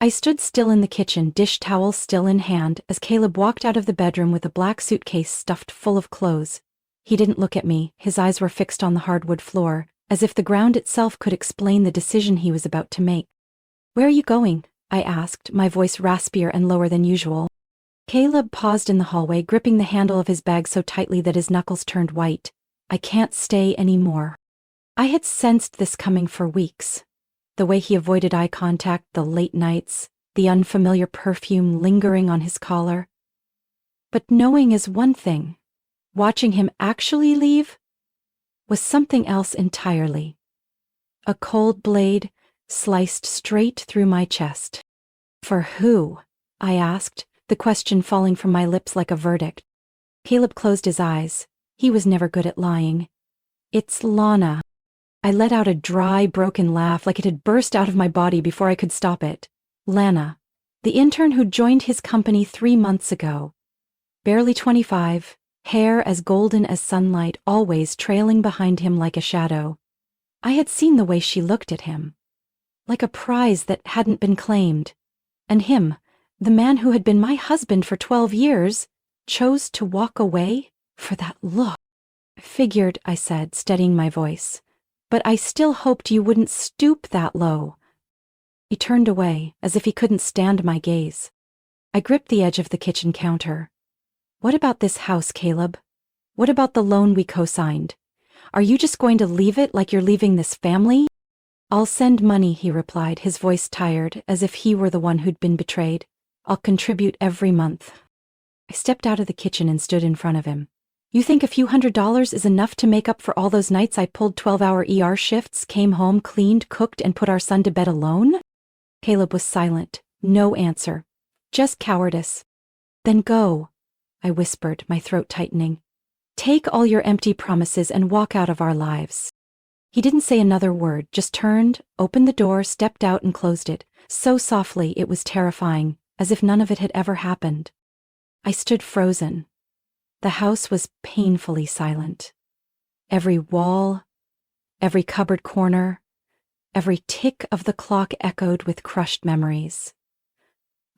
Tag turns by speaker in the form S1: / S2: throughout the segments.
S1: I stood still in the kitchen, dish towel still in hand, as Caleb walked out of the bedroom with a black suitcase stuffed full of clothes. He didn't look at me, his eyes were fixed on the hardwood floor, as if the ground itself could explain the decision he was about to make. "Where are you going?" I asked, my voice raspier and lower than usual. Caleb paused in the hallway, gripping the handle of his bag so tightly that his knuckles turned white. "I can't stay anymore." I had sensed this coming for weeks. The way he avoided eye contact, the late nights, the unfamiliar perfume lingering on his collar. But knowing is one thing. Watching him actually leave was something else entirely. A cold blade sliced straight through my chest. "For who?" I asked, the question falling from my lips like a verdict. Caleb closed his eyes. He was never good at lying. "It's Lana." I let out a dry, broken laugh like it had burst out of my body before I could stop it. Lana, the intern who joined his company 3 months ago. Barely 25, hair as golden as sunlight, always trailing behind him like a shadow. I had seen the way she looked at him. Like a prize that hadn't been claimed. And him, the man who had been my husband for 12 years, chose to walk away for that look. "Figured," I said, steadying my voice. "But I still hoped you wouldn't stoop that low." He turned away, as if he couldn't stand my gaze. I gripped the edge of the kitchen counter. "What about this house, Caleb? What about the loan we co-signed? Are you just going to leave it like you're leaving this family?" "I'll send money," he replied, his voice tired, as if he were the one who'd been betrayed. "I'll contribute every month." I stepped out of the kitchen and stood in front of him. "You think a few $100s is enough to make up for all those nights I pulled 12-hour ER shifts, came home, cleaned, cooked, and put our son to bed alone?" Caleb was silent. No answer. Just cowardice. "Then go," I whispered, my throat tightening. "Take all your empty promises and walk out of our lives." He didn't say another word, just turned, opened the door, stepped out and closed it, so softly it was terrifying, as if none of it had ever happened. I stood frozen. The house was painfully silent. Every wall, every cupboard corner, every tick of the clock echoed with crushed memories.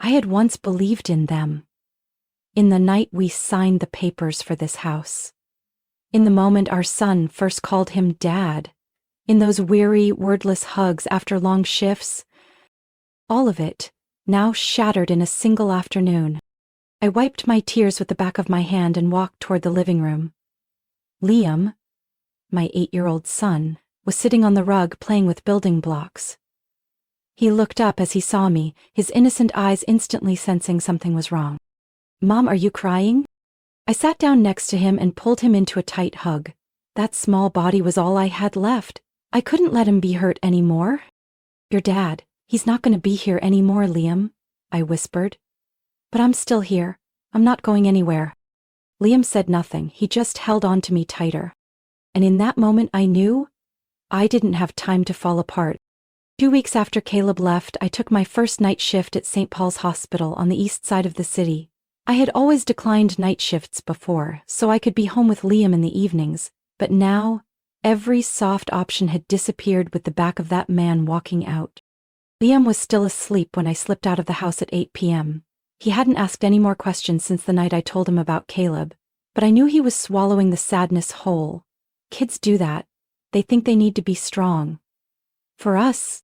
S1: I had once believed in them. In the night we signed the papers for this house. In the moment our son first called him Dad. In those weary, wordless hugs after long shifts. All of it, now shattered in a single afternoon. I wiped my tears with the back of my hand and walked toward the living room. Liam, my 8-year-old son, was sitting on the rug playing with building blocks. He looked up as he saw me, his innocent eyes instantly sensing something was wrong. "Mom, are you crying?" I sat down next to him and pulled him into a tight hug. That small body was all I had left. I couldn't let him be hurt anymore. "Your dad, he's not going to be here anymore, Liam," I whispered. "But I'm still here. I'm not going anywhere." Liam said nothing, he just held on to me tighter. And in that moment I knew I didn't have time to fall apart. 2 weeks after Caleb left, I took my first night shift at St. Paul's Hospital on the east side of the city. I had always declined night shifts before, so I could be home with Liam in the evenings, but now every soft option had disappeared with the back of that man walking out. Liam was still asleep when I slipped out of the house at 8 p.m. He hadn't asked any more questions since the night I told him about Caleb, but I knew he was swallowing the sadness whole. Kids do that. They think they need to be strong. For us,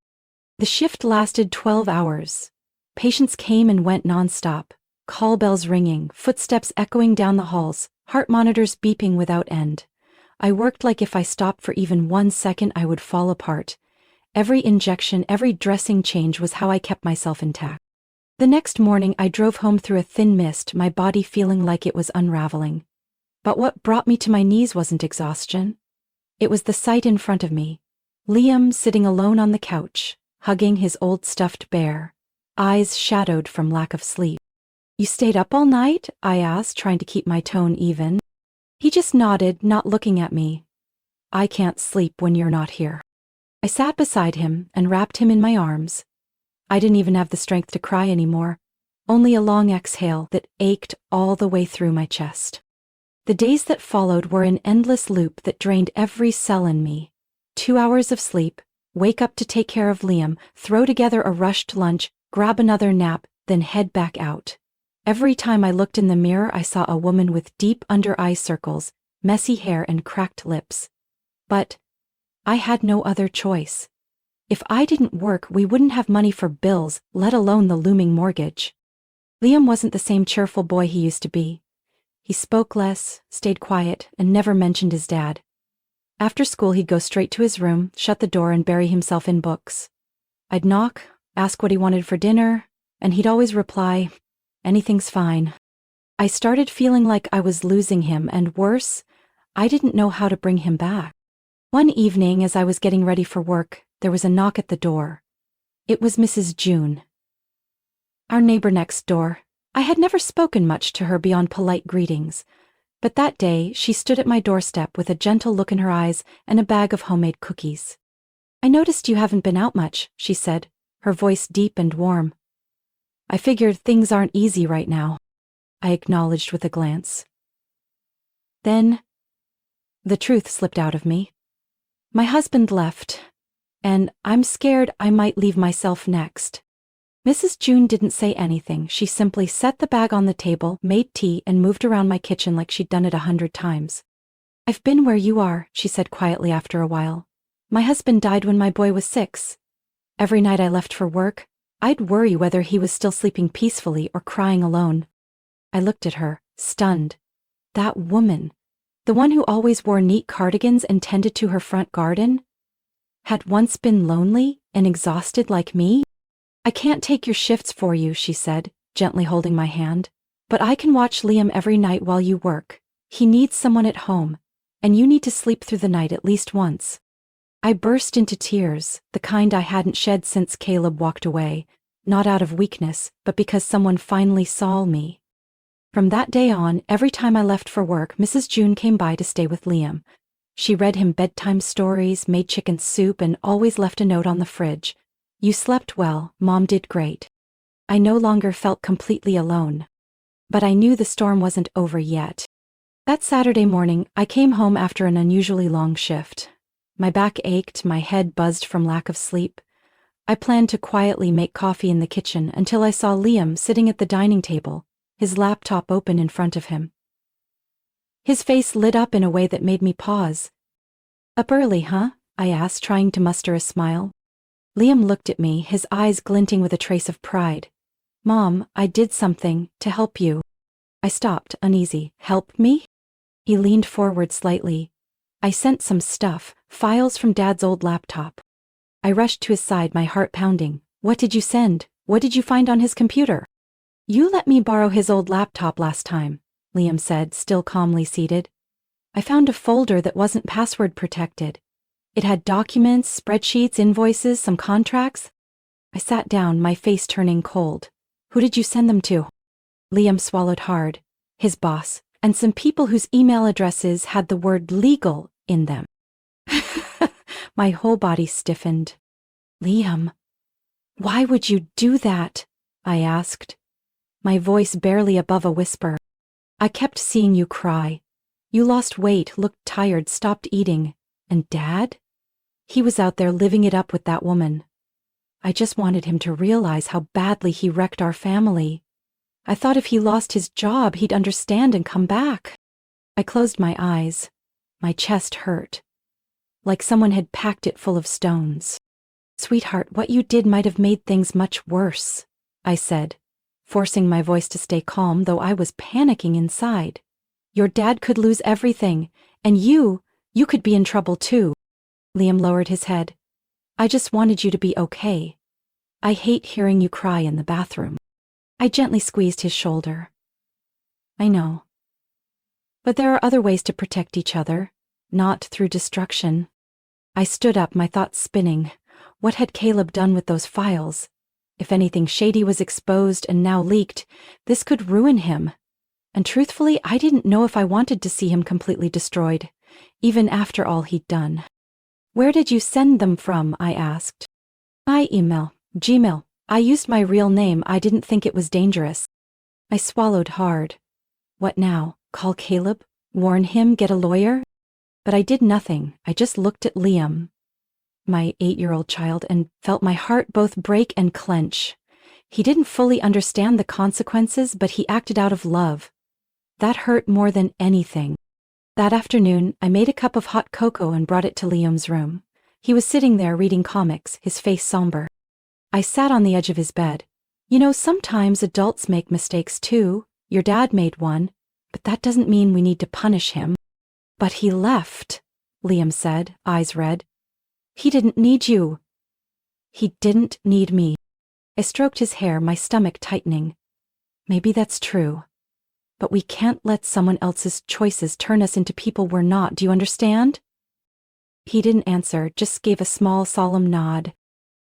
S1: the shift lasted 12 hours. Patients came and went nonstop, call bells ringing, footsteps echoing down the halls, heart monitors beeping without end. I worked like if I stopped for even 1 second I would fall apart. Every injection, every dressing change was how I kept myself intact. The next morning I drove home through a thin mist, my body feeling like it was unraveling. But what brought me to my knees wasn't exhaustion. It was the sight in front of me. Liam sitting alone on the couch, hugging his old stuffed bear, eyes shadowed from lack of sleep. "You stayed up all night?" I asked, trying to keep my tone even. He just nodded, not looking at me. "I can't sleep when you're not here." I sat beside him and wrapped him in my arms. I didn't even have the strength to cry anymore, only a long exhale that ached all the way through my chest. The days that followed were an endless loop that drained every cell in me. 2 hours of sleep, wake up to take care of Liam, throw together a rushed lunch, grab another nap, then head back out. Every time I looked in the mirror, I saw a woman with deep under-eye circles, messy hair and cracked lips. But I had no other choice. If I didn't work, we wouldn't have money for bills, let alone the looming mortgage. Liam wasn't the same cheerful boy he used to be. He spoke less, stayed quiet, and never mentioned his dad. After school, he'd go straight to his room, shut the door, and bury himself in books. I'd knock, ask what he wanted for dinner, and he'd always reply, "Anything's fine." I started feeling like I was losing him, and worse, I didn't know how to bring him back. One evening, as I was getting ready for work, there was a knock at the door. It was Mrs. June, our neighbor next door. I had never spoken much to her beyond polite greetings, but that day she stood at my doorstep with a gentle look in her eyes and a bag of homemade cookies. "I noticed you haven't been out much," she said, her voice deep and warm. "I figured things aren't easy right now," I acknowledged with a glance. Then the truth slipped out of me. My husband left, and I'm scared I might leave myself next. Mrs. June didn't say anything. She simply set the bag on the table, made tea, and moved around my kitchen like she'd done it 100 times. "I've been where you are," she said quietly after a while. "My husband died when my boy was 6. Every night I left for work, I'd worry whether he was still sleeping peacefully or crying alone." I looked at her, stunned. That woman, the one who always wore neat cardigans and tended to her front garden, had once been lonely and exhausted like me? "I can't take your shifts for you," she said, gently holding my hand. "But I can watch Liam every night while you work. He needs someone at home, and you need to sleep through the night at least once." I burst into tears, the kind I hadn't shed since Caleb walked away, not out of weakness, but because someone finally saw me. From that day on, every time I left for work, Mrs. June came by to stay with Liam. She read him bedtime stories, made chicken soup, and always left a note on the fridge. "You slept well, Mom did great." I no longer felt completely alone. But I knew the storm wasn't over yet. That Saturday morning, I came home after an unusually long shift. My back ached, my head buzzed from lack of sleep. I planned to quietly make coffee in the kitchen until I saw Liam sitting at the dining table, his laptop open in front of him. His face lit up in a way that made me pause. "Up early, huh?" I asked, trying to muster a smile. Liam looked at me, his eyes glinting with a trace of pride. "Mom, I did something to help you." I stopped, uneasy. "Help me?" He leaned forward slightly. "I sent some stuff, files from Dad's old laptop." I rushed to his side, my heart pounding. "What did you send? What did you find on his computer?" "You let me borrow his old laptop last time," Liam said, still calmly seated. "I found a folder that wasn't password protected. It had documents, spreadsheets, invoices, some contracts." I sat down, my face turning cold. "Who did you send them to?" Liam swallowed hard. "His boss, and some people whose email addresses had the word legal in them." My whole body stiffened. "Liam, why would you do that?" I asked, my voice barely above a whisper. "I kept seeing you cry. You lost weight, looked tired, stopped eating. And Dad? He was out there living it up with that woman. I just wanted him to realize how badly he wrecked our family. I thought if he lost his job, he'd understand and come back." I closed my eyes. My chest hurt, like someone had packed it full of stones. "Sweetheart, what you did might have made things much worse," I said, forcing my voice to stay calm, though I was panicking inside. "Your dad could lose everything, and you could be in trouble too." Liam lowered his head. "I just wanted you to be okay. I hate hearing you cry in the bathroom." I gently squeezed his shoulder. "I know. But there are other ways to protect each other, not through destruction." I stood up, my thoughts spinning. What had Caleb done with those files? If anything shady was exposed and now leaked, this could ruin him. And truthfully, I didn't know if I wanted to see him completely destroyed, even after all he'd done. "Where did you send them from?" I asked. "My email, Gmail. I used my real name. I didn't think it was dangerous." I swallowed hard. What now? Call Caleb? Warn him? Get a lawyer? But I did nothing. I just looked at Liam, my 8-year-old child, and felt my heart both break and clench. He didn't fully understand the consequences, but he acted out of love. That hurt more than anything. That afternoon, I made a cup of hot cocoa and brought it to Liam's room. He was sitting there reading comics, his face somber. I sat on the edge of his bed. You know, sometimes adults make mistakes too. Your dad made one, but that doesn't mean we need to punish him. But he left, Liam said, eyes red. He didn't need you. He didn't need me. I stroked his hair, my stomach tightening. Maybe that's true. But we can't let someone else's choices turn us into people we're not, do you understand? He didn't answer, just gave a small, solemn nod.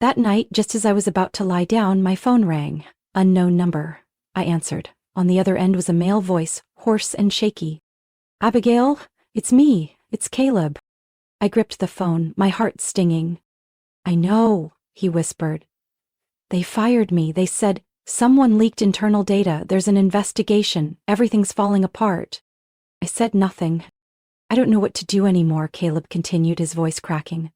S1: That night, just as I was about to lie down, my phone rang. Unknown number. I answered. On the other end was a male voice, hoarse and shaky. Abigail, it's me. It's Caleb. I gripped the phone, my heart stinging. I know, he whispered. They fired me. They said, someone leaked internal data. There's an investigation. Everything's falling apart. I said nothing. I don't know what to do anymore, Caleb continued, his voice cracking.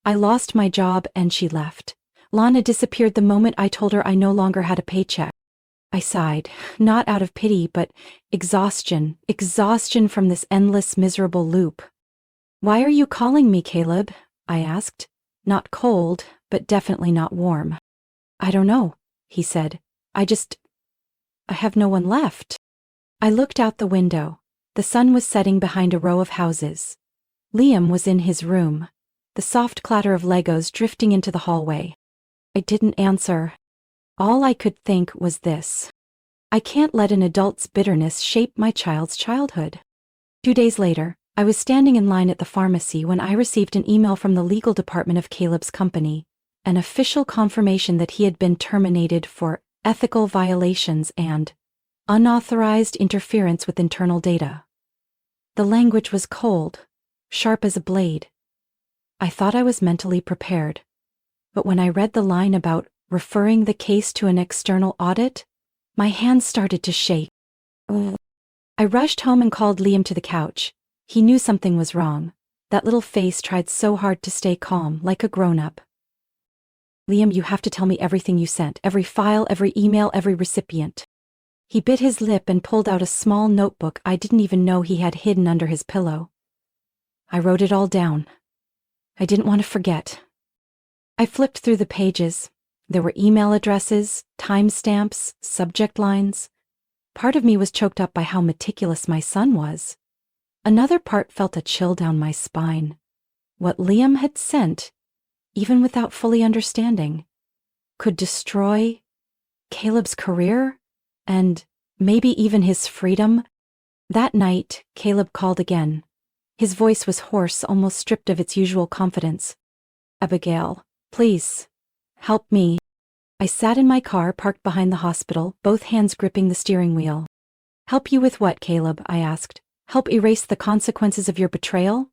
S1: I lost my job and she left. Lana disappeared the moment I told her I no longer had a paycheck. I sighed, not out of pity, but exhaustion from this endless, miserable loop. Why are you calling me, Caleb? I asked. Not cold, but definitely not warm. I don't know, he said. I have no one left. I looked out the window. The sun was setting behind a row of houses. Liam was in his room, the soft clatter of Legos drifting into the hallway. I didn't answer. All I could think was this. I can't let an adult's bitterness shape my child's childhood. 2 days later, I was standing in line at the pharmacy when I received an email from the legal department of Caleb's company, an official confirmation that he had been terminated for ethical violations and unauthorized interference with internal data. The language was cold, sharp as a blade. I thought I was mentally prepared, but when I read the line about referring the case to an external audit, my hands started to shake. I rushed home and called Liam to the couch. He knew something was wrong. That little face tried so hard to stay calm, like a grown-up. Liam, you have to tell me everything you sent, every file, every email, every recipient. He bit his lip and pulled out a small notebook I didn't even know he had hidden under his pillow. I wrote it all down. I didn't want to forget. I flipped through the pages. There were email addresses, timestamps, subject lines. Part of me was choked up by how meticulous my son was. Another part felt a chill down my spine. What Liam had sent, even without fully understanding, could destroy Caleb's career and maybe even his freedom. That night, Caleb called again. His voice was hoarse, almost stripped of its usual confidence. Abigail, please, help me. I sat in my car parked behind the hospital, both hands gripping the steering wheel. Help you with what, Caleb? I asked. Help erase the consequences of your betrayal?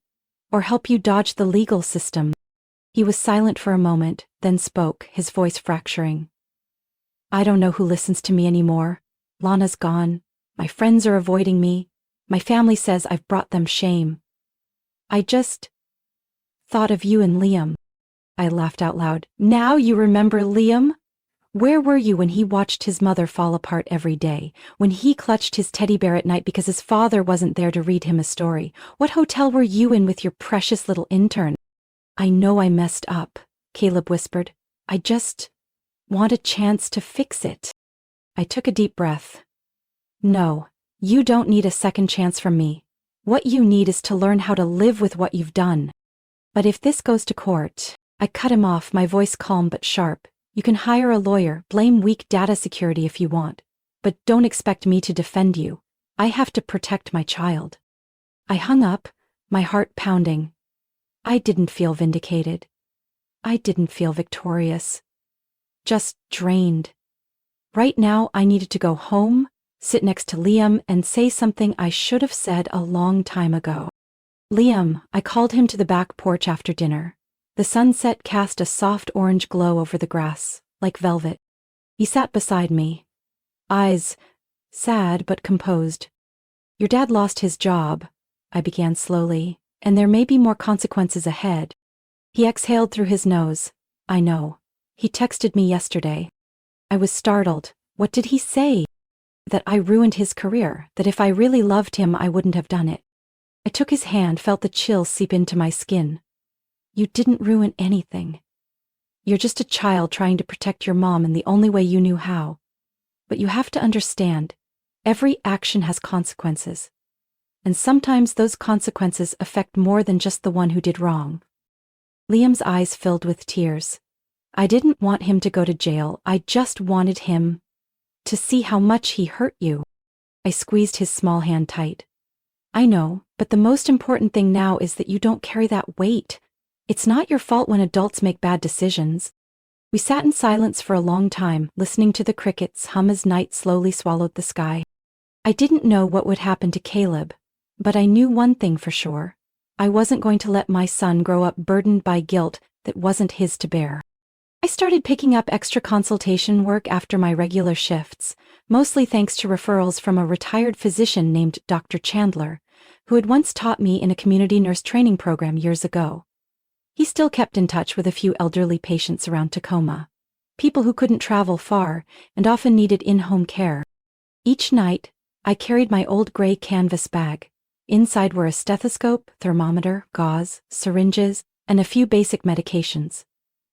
S1: Or help you dodge the legal system? He was silent for a moment, then spoke, his voice fracturing. I don't know who listens to me anymore. Lana's gone. My friends are avoiding me. My family says I've brought them shame. I just thought of you and Liam. I laughed out loud. Now you remember Liam? Where were you when he watched his mother fall apart every day? When he clutched his teddy bear at night because his father wasn't there to read him a story? What hotel were you in with your precious little intern? I know I messed up, Caleb whispered. I just want a chance to fix it. I took a deep breath. No, you don't need a second chance from me. What you need is to learn how to live with what you've done. But if this goes to court, I cut him off, my voice calm but sharp. You can hire a lawyer, blame weak data security if you want, but don't expect me to defend you. I have to protect my child. I hung up, my heart pounding. I didn't feel vindicated. I didn't feel victorious. Just drained. Right now, I needed to go home, sit next to Liam, and say something I should have said a long time ago. Liam, I called him to the back porch after dinner. The sunset cast a soft orange glow over the grass, like velvet. He sat beside me, eyes sad but composed. Your dad lost his job, I began slowly, and there may be more consequences ahead. He exhaled through his nose. I know. He texted me yesterday. I was startled. What did he say? That I ruined his career, that if I really loved him I wouldn't have done it. I took his hand, felt the chill seep into my skin. You didn't ruin anything. You're just a child trying to protect your mom in the only way you knew how. But you have to understand, every action has consequences. And sometimes those consequences affect more than just the one who did wrong. Liam's eyes filled with tears. I didn't want him to go to jail, I just wanted him to see how much he hurt you. I squeezed his small hand tight. I know, but the most important thing now is that you don't carry that weight. It's not your fault when adults make bad decisions. We sat in silence for a long time, listening to the crickets hum as night slowly swallowed the sky. I didn't know what would happen to Caleb, but I knew one thing for sure. I wasn't going to let my son grow up burdened by guilt that wasn't his to bear. I started picking up extra consultation work after my regular shifts, mostly thanks to referrals from a retired physician named Dr. Chandler, who had once taught me in a community nurse training program years ago. He still kept in touch with a few elderly patients around Tacoma, people who couldn't travel far and often needed in-home care. Each night, I carried my old gray canvas bag. Inside were a stethoscope, thermometer, gauze, syringes, and a few basic medications.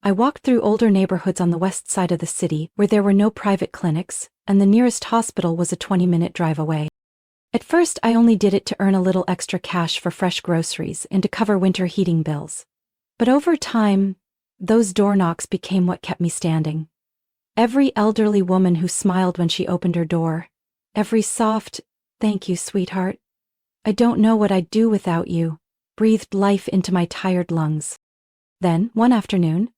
S1: I walked through older neighborhoods on the west side of the city where there were no private clinics, and the nearest hospital was a 20-minute drive away. At first, I only did it to earn a little extra cash for fresh groceries and to cover winter heating bills. But over time, those door knocks became what kept me standing. Every elderly woman who smiled when she opened her door, every soft, "Thank you, sweetheart. I don't know what I'd do without you," breathed life into my tired lungs. Then, one afternoon,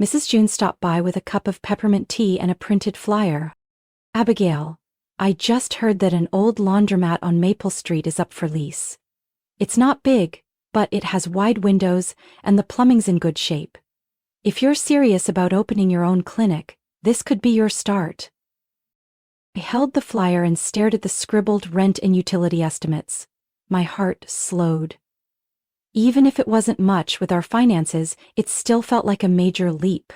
S1: Mrs. June stopped by with a cup of peppermint tea and a printed flyer. "Abigail, I just heard that an old laundromat on Maple Street is up for lease. It's not big, but it has wide windows and the plumbing's in good shape. If you're serious about opening your own clinic, this could be your start." I held the flyer and stared at the scribbled rent and utility estimates. My heart slowed. Even if it wasn't much with our finances, it still felt like a major leap.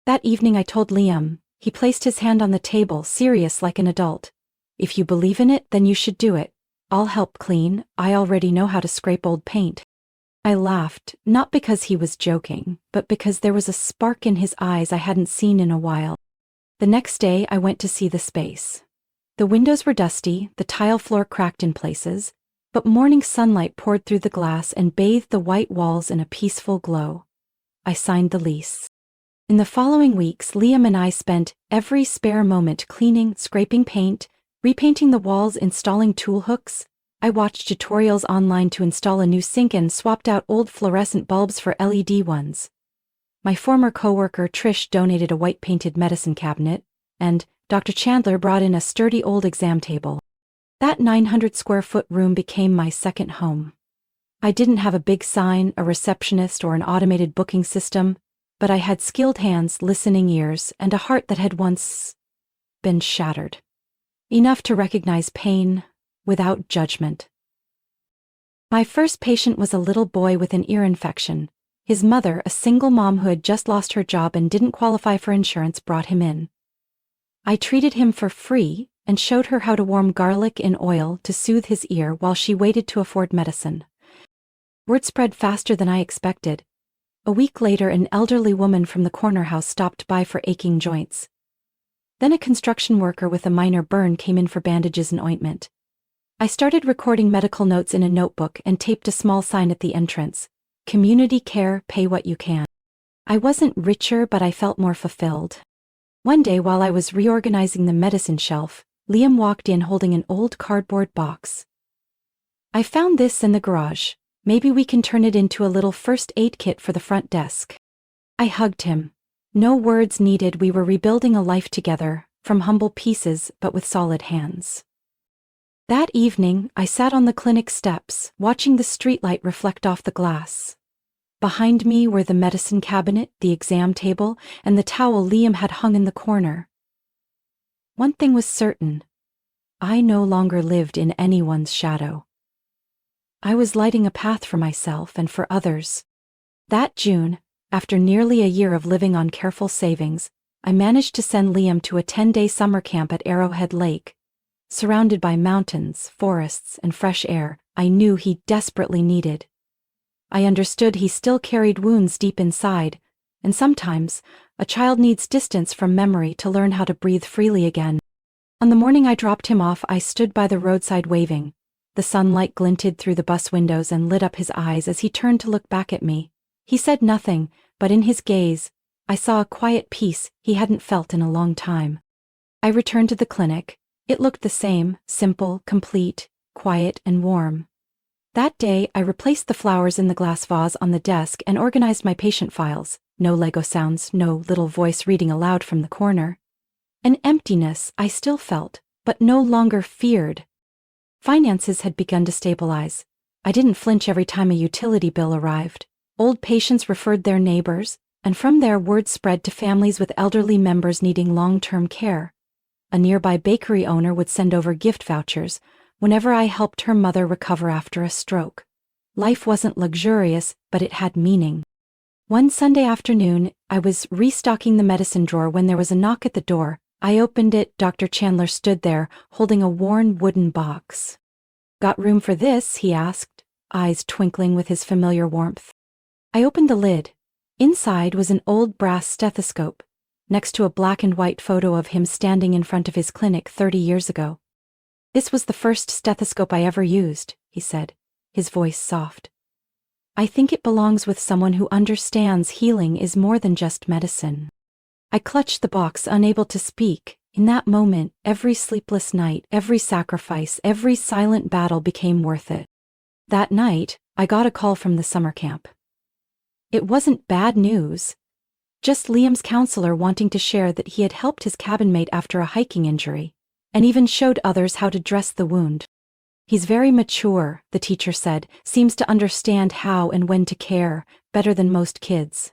S1: That evening I told Liam. He placed his hand on the table, serious like an adult. "If you believe in it, then you should do it. I'll help clean, I already know how to scrape old paint." I laughed, not because he was joking, but because there was a spark in his eyes I hadn't seen in a while. The next day I went to see the space. The windows were dusty, the tile floor cracked in places, but morning sunlight poured through the glass and bathed the white walls in a peaceful glow. I signed the lease. In the following weeks, Liam and I spent every spare moment cleaning, scraping paint, repainting the walls, installing tool hooks. I watched tutorials online to install a new sink and swapped out old fluorescent bulbs for LED ones. My former coworker Trish donated a white-painted medicine cabinet, and Dr. Chandler brought in a sturdy old exam table. That 900-square-foot room became my second home. I didn't have a big sign, a receptionist, or an automated booking system, but I had skilled hands, listening ears, and a heart that had once been shattered. Enough to recognize pain without judgment. My first patient was a little boy with an ear infection. His mother, a single mom who had just lost her job and didn't qualify for insurance, brought him in. I treated him for free and showed her how to warm garlic in oil to soothe his ear while she waited to afford medicine. Word spread faster than I expected. A week later, an elderly woman from the corner house stopped by for aching joints. Then a construction worker with a minor burn came in for bandages and ointment. I started recording medical notes in a notebook and taped a small sign at the entrance. "Community care, pay what you can." I wasn't richer, but I felt more fulfilled. One day while I was reorganizing the medicine shelf, Liam walked in holding an old cardboard box. "I found this in the garage. Maybe we can turn it into a little first aid kit for the front desk." I hugged him. No words needed, we were rebuilding a life together, from humble pieces but with solid hands. That evening, I sat on the clinic steps, watching the streetlight reflect off the glass. Behind me were the medicine cabinet, the exam table, and the towel Liam had hung in the corner. One thing was certain. I no longer lived in anyone's shadow. I was lighting a path for myself and for others. That June, after nearly a year of living on careful savings, I managed to send Liam to a 10-day summer camp at Arrowhead Lake. Surrounded by mountains, forests, and fresh air, I knew he desperately needed. I understood he still carried wounds deep inside, and sometimes, a child needs distance from memory to learn how to breathe freely again. On the morning I dropped him off, I stood by the roadside waving. The sunlight glinted through the bus windows and lit up his eyes as he turned to look back at me. He said nothing, but in his gaze, I saw a quiet peace he hadn't felt in a long time. I returned to the clinic. It looked the same, simple, complete, quiet, and warm. That day, I replaced the flowers in the glass vase on the desk and organized my patient files. No Lego sounds, no little voice reading aloud from the corner. An emptiness I still felt, but no longer feared. Finances had begun to stabilize. I didn't flinch every time a utility bill arrived. Old patients referred their neighbors, and from there word spread to families with elderly members needing long-term care. A nearby bakery owner would send over gift vouchers whenever I helped her mother recover after a stroke. Life wasn't luxurious, but it had meaning. One Sunday afternoon, I was restocking the medicine drawer when there was a knock at the door. I opened it. Dr. Chandler stood there, holding a worn wooden box. "Got room for this?" he asked, eyes twinkling with his familiar warmth. I opened the lid. Inside was an old brass stethoscope, next to a black and white photo of him standing in front of his clinic 30 years ago. "This was the first stethoscope I ever used," he said, his voice soft. "I think it belongs with someone who understands healing is more than just medicine." I clutched the box, unable to speak. In that moment, every sleepless night, every sacrifice, every silent battle became worth it. That night, I got a call from the summer camp. It wasn't bad news. Just Liam's counselor wanting to share that he had helped his cabin mate after a hiking injury, and even showed others how to dress the wound. "He's very mature," the teacher said, "seems to understand how and when to care, better than most kids."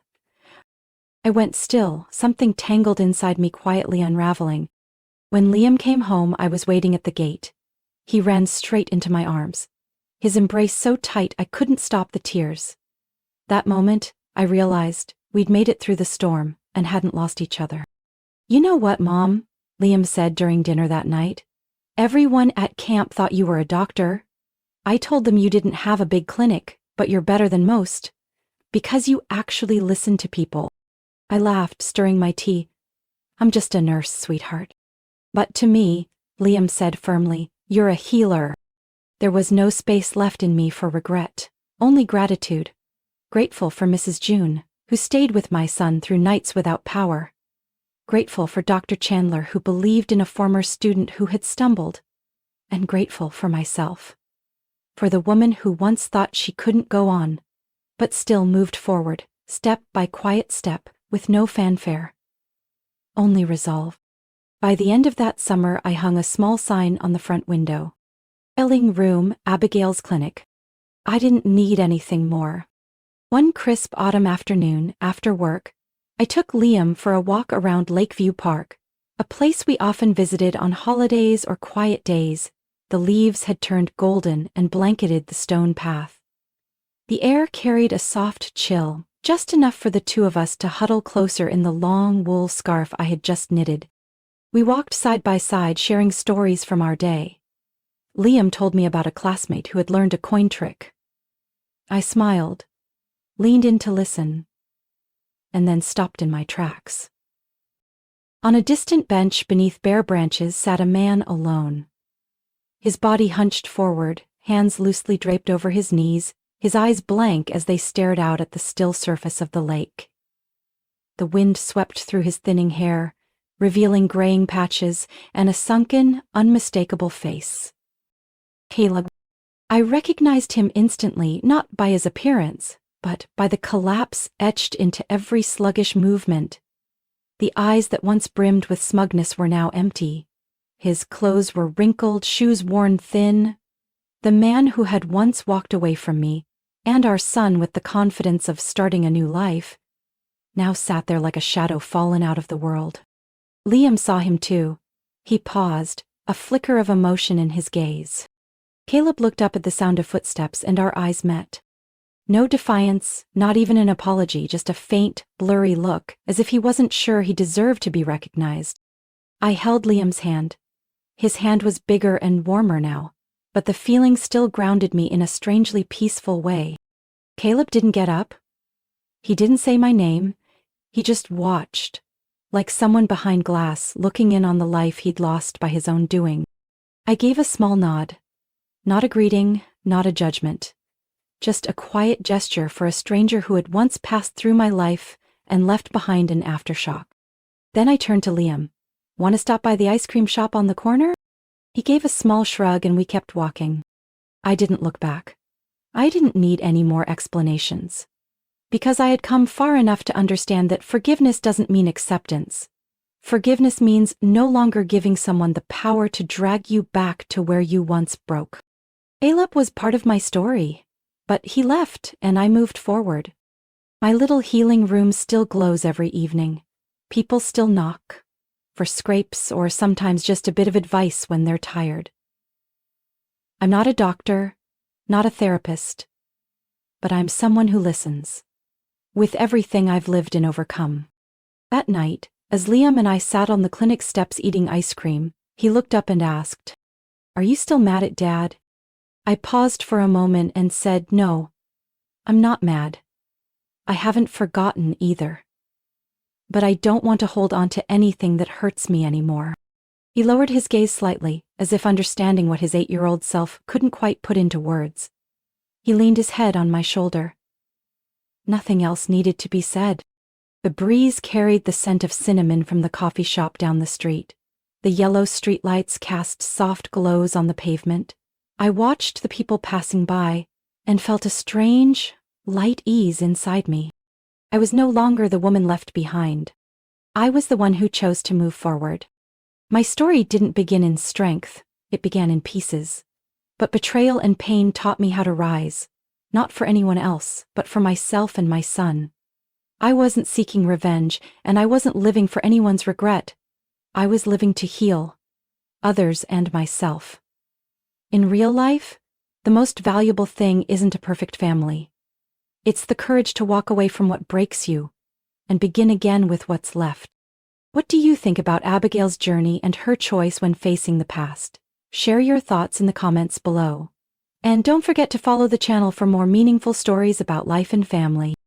S1: I went still, something tangled inside me quietly unraveling. When Liam came home, I was waiting at the gate. He ran straight into my arms, his embrace so tight I couldn't stop the tears. That moment, I realized we'd made it through the storm and hadn't lost each other. "You know what, Mom?" Liam said during dinner that night. "Everyone at camp thought you were a doctor. I told them you didn't have a big clinic, but you're better than most. Because you actually listen to people." I laughed, stirring my tea. "I'm just a nurse, sweetheart." "But to me," Liam said firmly, "you're a healer." There was no space left in me for regret, only gratitude. Grateful for Mrs. June, who stayed with my son through nights without power. Grateful for Dr. Chandler, who believed in a former student who had stumbled. And grateful for myself. For the woman who once thought she couldn't go on, but still moved forward, step by quiet step, with no fanfare. Only resolve. By the end of that summer, I hung a small sign on the front window. "Elling Room, Abigail's Clinic." I didn't need anything more. One crisp autumn afternoon, after work, I took Liam for a walk around Lakeview Park, a place we often visited on holidays or quiet days. The leaves had turned golden and blanketed the stone path. The air carried a soft chill, just enough for the two of us to huddle closer in the long wool scarf I had just knitted. We walked side by side, sharing stories from our day. Liam told me about a classmate who had learned a coin trick. I smiled, leaned in to listen, and then stopped in my tracks. On a distant bench beneath bare branches sat a man alone. His body hunched forward, hands loosely draped over his knees, his eyes blank as they stared out at the still surface of the lake. The wind swept through his thinning hair, revealing graying patches and a sunken, unmistakable face. Caleb. I recognized him instantly, not by his appearance, but by the collapse etched into every sluggish movement. The eyes that once brimmed with smugness were now empty. His clothes were wrinkled, shoes worn thin. The man who had once walked away from me, and our son with the confidence of starting a new life, now sat there like a shadow fallen out of the world. Liam saw him too. He paused, a flicker of emotion in his gaze. Caleb looked up at the sound of footsteps, and our eyes met. No defiance, not even an apology, just a faint, blurry look, as if he wasn't sure he deserved to be recognized. I held Liam's hand. His hand was bigger and warmer now, but the feeling still grounded me in a strangely peaceful way. Caleb didn't get up. He didn't say my name. He just watched, like someone behind glass looking in on the life he'd lost by his own doing. I gave a small nod. Not a greeting, not a judgment. Just a quiet gesture for a stranger who had once passed through my life and left behind an aftershock. Then I turned to Liam. Want to stop by the ice cream shop on the corner? He gave a small shrug and we kept walking. I didn't look back. I didn't need any more explanations. Because I had come far enough to understand that forgiveness doesn't mean acceptance. Forgiveness means no longer giving someone the power to drag you back to where you once broke. Caleb was part of my story. But he left, and I moved forward. My little healing room still glows every evening. People still knock, for scrapes or sometimes just a bit of advice when they're tired. I'm not a doctor, not a therapist, but I'm someone who listens, with everything I've lived and overcome. That night, as Liam and I sat on the clinic steps eating ice cream, he looked up and asked, "Are you still mad at Dad?" I paused for a moment and said, "No, I'm not mad. I haven't forgotten either. But I don't want to hold on to anything that hurts me anymore." He lowered his gaze slightly, as if understanding what his 8-year-old self couldn't quite put into words. He leaned his head on my shoulder. Nothing else needed to be said. The breeze carried the scent of cinnamon from the coffee shop down the street. The yellow streetlights cast soft glows on the pavement. I watched the people passing by and felt a strange, light ease inside me. I was no longer the woman left behind. I was the one who chose to move forward. My story didn't begin in strength, it began in pieces. But betrayal and pain taught me how to rise, not for anyone else, but for myself and my son. I wasn't seeking revenge, and I wasn't living for anyone's regret. I was living to heal others and myself. In real life, the most valuable thing isn't a perfect family. It's the courage to walk away from what breaks you and begin again with what's left. What do you think about Abigail's journey and her choice when facing the past? Share your thoughts in the comments below. And don't forget to follow the channel for more meaningful stories about life and family.